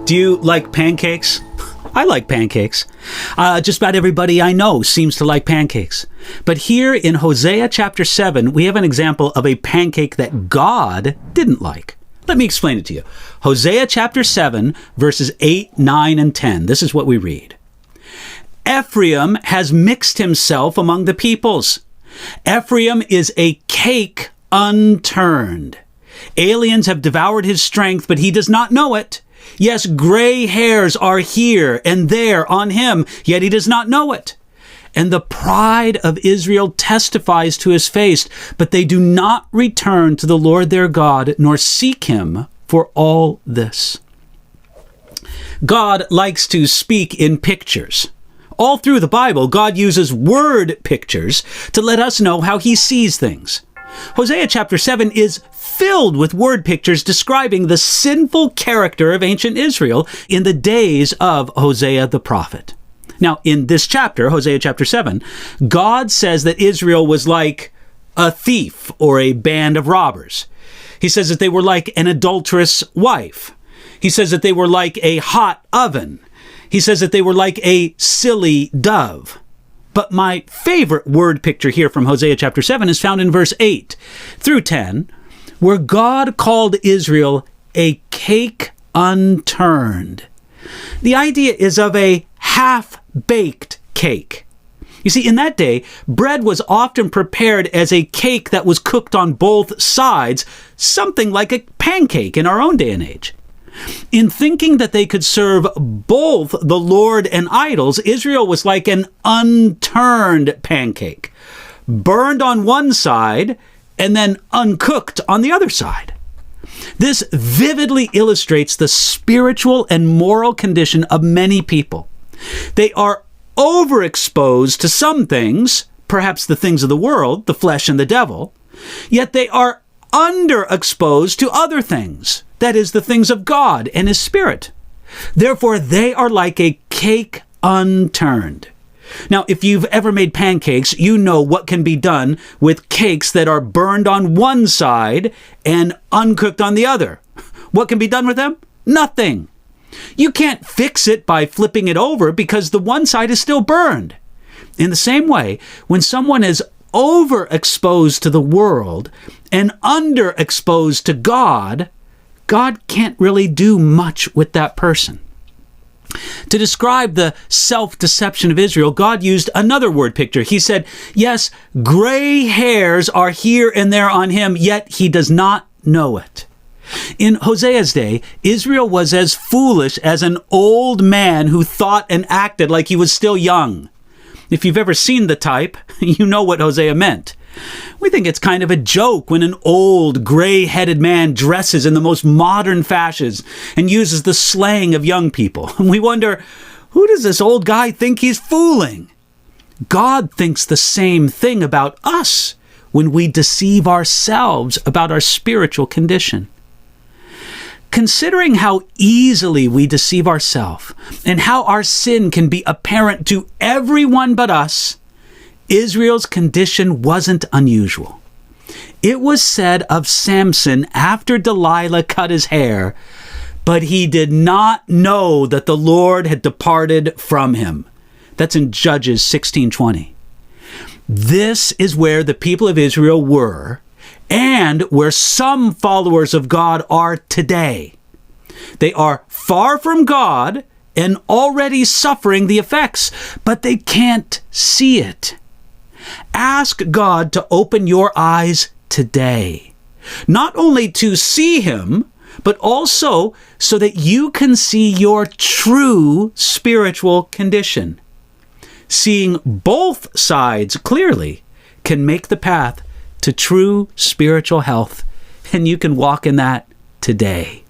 Do you like pancakes? I like pancakes. Just about everybody I know seems to like pancakes. But here in Hosea chapter 7, we have an example of a pancake that God didn't like. Let me explain it to you. Hosea chapter 7, verses 8, 9, and 10. This is what we read. Ephraim has mixed himself among the peoples. Ephraim is a cake unturned. Aliens have devoured his strength, but he does not know it. Yes, gray hairs are here and there on him, yet he does not know it. And the pride of Israel testifies to his face, but they do not return to the Lord their God, nor seek him for all this. God likes to speak in pictures. All through the Bible, God uses word pictures to let us know how he sees things. Hosea chapter 7 is filled with word pictures describing the sinful character of ancient Israel in the days of Hosea the prophet. Now, in this chapter, Hosea chapter 7, God says that Israel was like a thief or a band of robbers. He says that they were like an adulterous wife. He says that they were like a hot oven. He says that they were like a silly dove. But my favorite word picture here from Hosea chapter 7 is found in verse 8 through 10, where God called Israel a cake unturned. The idea is of a half-baked cake. You see, in that day, bread was often prepared as a cake that was cooked on both sides, something like a pancake in our own day and age. In thinking that they could serve both the Lord and idols, Israel was like an unturned pancake, burned on one side and then uncooked on the other side. This vividly illustrates the spiritual and moral condition of many people. They are overexposed to some things, perhaps the things of the world, the flesh and the devil, yet they are underexposed to other things, that is, the things of God and his Spirit. Therefore, they are like a cake unturned. Now, if you've ever made pancakes, you know what can be done with cakes that are burned on one side and uncooked on the other. What can be done with them? Nothing. You can't fix it by flipping it over because the one side is still burned. In the same way, when someone is overexposed to the world and underexposed to God, God can't really do much with that person. To describe the self-deception of Israel, God used another word picture. He said, yes, gray hairs are here and there on him, yet he does not know it. In Hosea's day, Israel was as foolish as an old man who thought and acted like he was still young. If you've ever seen the type, you know what Hosea meant. We think it's kind of a joke when an old, gray-headed man dresses in the most modern fashions and uses the slang of young people. And we wonder, who does this old guy think he's fooling? God thinks the same thing about us when we deceive ourselves about our spiritual condition. Considering how easily we deceive ourselves and how our sin can be apparent to everyone but us, Israel's condition wasn't unusual. It was said of Samson after Delilah cut his hair, but he did not know that the Lord had departed from him. That's in Judges 16:20. This is where the people of Israel were and where some followers of God are today. They are far from God and already suffering the effects, but they can't see it. Ask God to open your eyes today, not only to see him, but also so that you can see your true spiritual condition. Seeing both sides clearly can make the path to true spiritual health, and you can walk in that today.